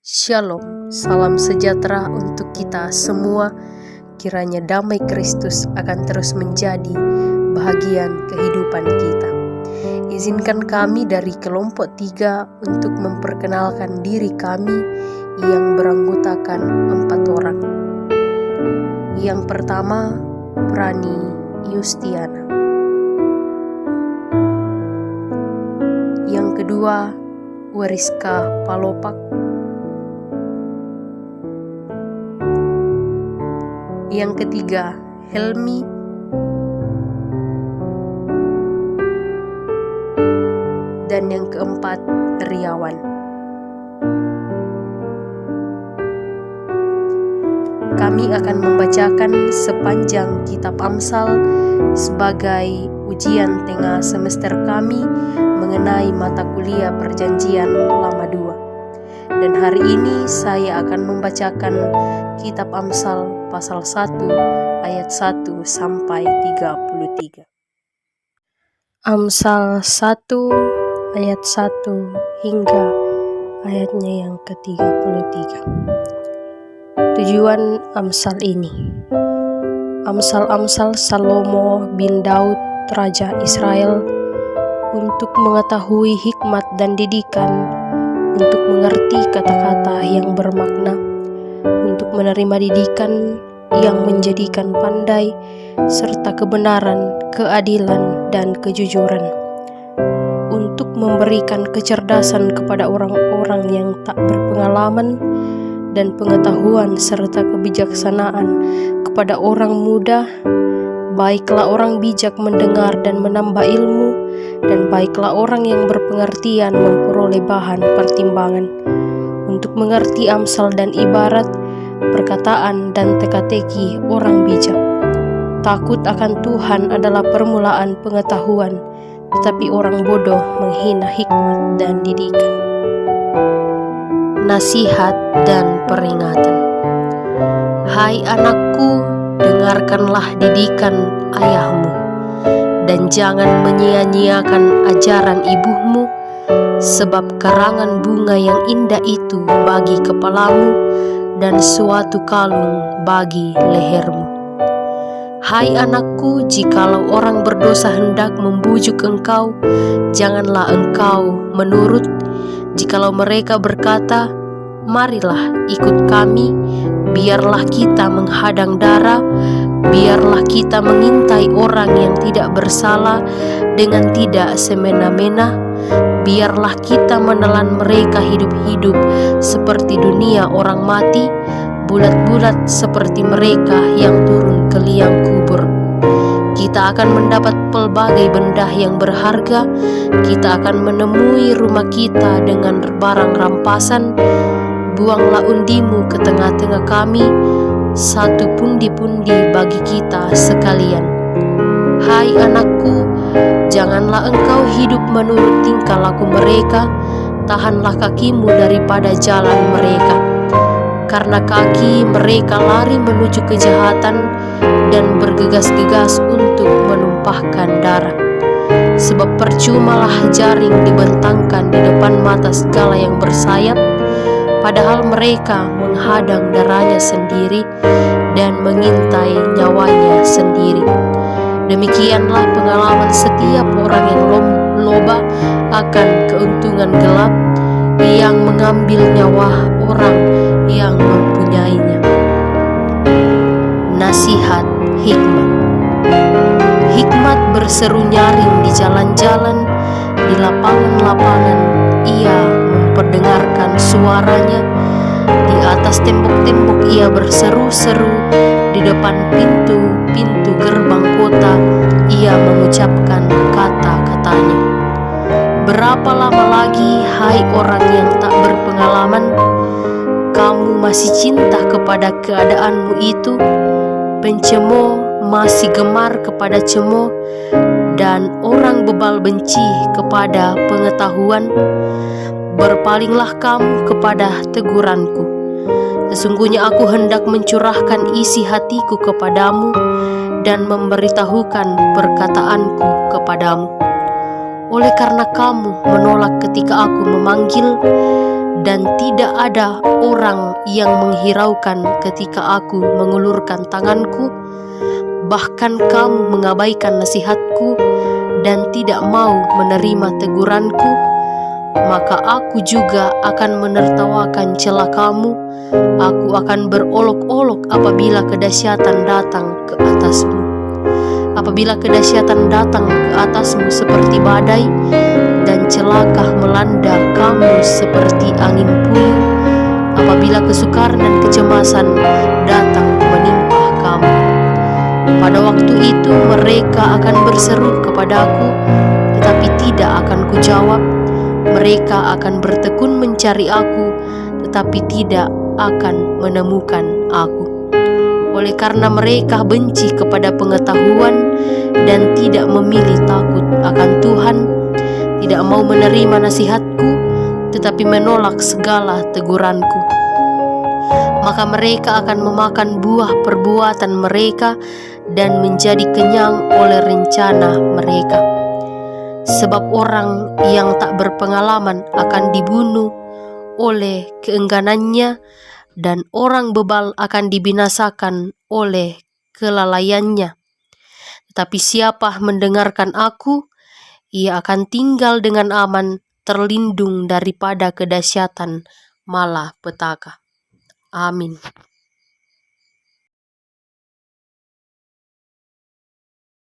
Shalom, salam sejahtera untuk kita semua. Kiranya damai Kristus akan terus menjadi bahagian kehidupan kita. Izinkan kami dari kelompok 3 untuk memperkenalkan diri kami yang beranggotakan 4 orang. Yang pertama, Prani Yustiana. Yang kedua, Weriska Palopak. Yang ketiga, Helmi. Dan yang keempat, Riawan. Kami akan membacakan sepanjang kitab Amsal sebagai ujian tengah semester kami mengenai mata kuliah Perjanjian Lama 2. Dan hari ini saya akan membacakan kitab Amsal pasal 1 ayat 1 sampai 33. Amsal 1 ayat 1 hingga ayatnya yang ke-33. Tujuan Amsal ini. Amsal-amsal Salomo bin Daud, Raja Israel, untuk mengetahui hikmat dan didikan, untuk mengerti kata-kata yang bermakna, untuk menerima didikan yang menjadikan pandai, serta kebenaran, keadilan, dan kejujuran, untuk memberikan kecerdasan kepada orang-orang yang tak berpengalaman, dan pengetahuan serta kebijaksanaan kepada orang muda. Baiklah orang bijak mendengar dan menambah ilmu, dan baiklah orang yang berpengertian memperoleh bahan pertimbangan, untuk mengerti amsal dan ibarat, perkataan dan teka-teki orang bijak. Takut akan Tuhan adalah permulaan pengetahuan, tetapi orang bodoh menghina hikmat dan didikan. Nasihat dan peringatan. Hai anakku, dengarkanlah didikan ayahmu, dan jangan menyia-nyiakan ajaran ibumu, sebab karangan bunga yang indah itu bagi kepalamu, dan suatu kalung bagi lehermu. Hai anakku, jikalau orang berdosa hendak membujuk engkau, janganlah engkau menurut. Jikalau mereka berkata, marilah ikut kami, biarlah kita menghadang darah, biarlah kita mengintai orang yang tidak bersalah dengan tidak semena-mena, biarlah kita menelan mereka hidup-hidup seperti dunia orang mati, bulat-bulat seperti mereka yang turun ke liang kubur. Kita akan mendapat pelbagai benda yang berharga, kita akan menemui rumah kita dengan barang rampasan. Buanglah undimu ke tengah-tengah kami, satu pundi-pundi bagi kita sekalian. Hai anakku, janganlah engkau hidup menurut tingkah laku mereka, tahanlah kakimu daripada jalan mereka. Karena kaki mereka lari menuju kejahatan dan bergegas-gegas untuk menumpahkan darah. Sebab percumalah jaring dibentangkan di depan mata segala yang bersayap, padahal mereka menghadang darahnya sendiri dan mengintai nyawanya sendiri. Demikianlah pengalaman setiap orang yang loba akan keuntungan gelap, yang mengambil nyawa orang yang mempunyainya. Nasihat hikmat. Hikmat berseru nyaring di jalan-jalan, di lapangan-lapangan ia memperdengarkan suaranya, di atas tembok-tembok ia berseru-seru, di depan pintu-pintu gerbang kota ia mengucapkan kata-katanya. Berapa lama lagi, hai orang yang tak berpengalaman, kamu masih cinta kepada keadaanmu itu? Pencemooh masih gemar kepada cemooh, dan orang bebal benci kepada pengetahuan. Berpalinglah kamu kepada teguranku. Sesungguhnya aku hendak mencurahkan isi hatiku kepadamu dan memberitahukan perkataanku kepadamu. Oleh karena kamu menolak ketika aku memanggil, dan tidak ada orang yang menghiraukan ketika aku mengulurkan tanganku. Bahkan kamu mengabaikan nasihatku dan tidak mau menerima teguranku, maka aku juga akan menertawakan celah kamu. Aku akan berolok-olok apabila kedahsyatan datang ke atasmu. Apabila kedahsyatan datang ke atasmu seperti badai, dan celaka melanda kamu seperti angin puyuh, apabila kesukaran dan kecemasan datang menimpa kamu. Pada waktu itu mereka akan berseru kepadaku, tetapi tidak akan kujawab. Mereka akan bertekun mencari aku, tetapi tidak akan menemukan aku. Oleh karena mereka benci kepada pengetahuan dan tidak memilih takut akan Tuhan, tidak mau menerima nasihatku, tetapi menolak segala teguranku, maka mereka akan memakan buah perbuatan mereka dan menjadi kenyang oleh rencana mereka. Sebab orang yang tak berpengalaman akan dibunuh oleh keengganannya, dan orang bebal akan dibinasakan oleh kelalaiannya. Tetapi siapa mendengarkan aku, ia akan tinggal dengan aman, terlindung daripada kedahsyatan malapetaka. Amin.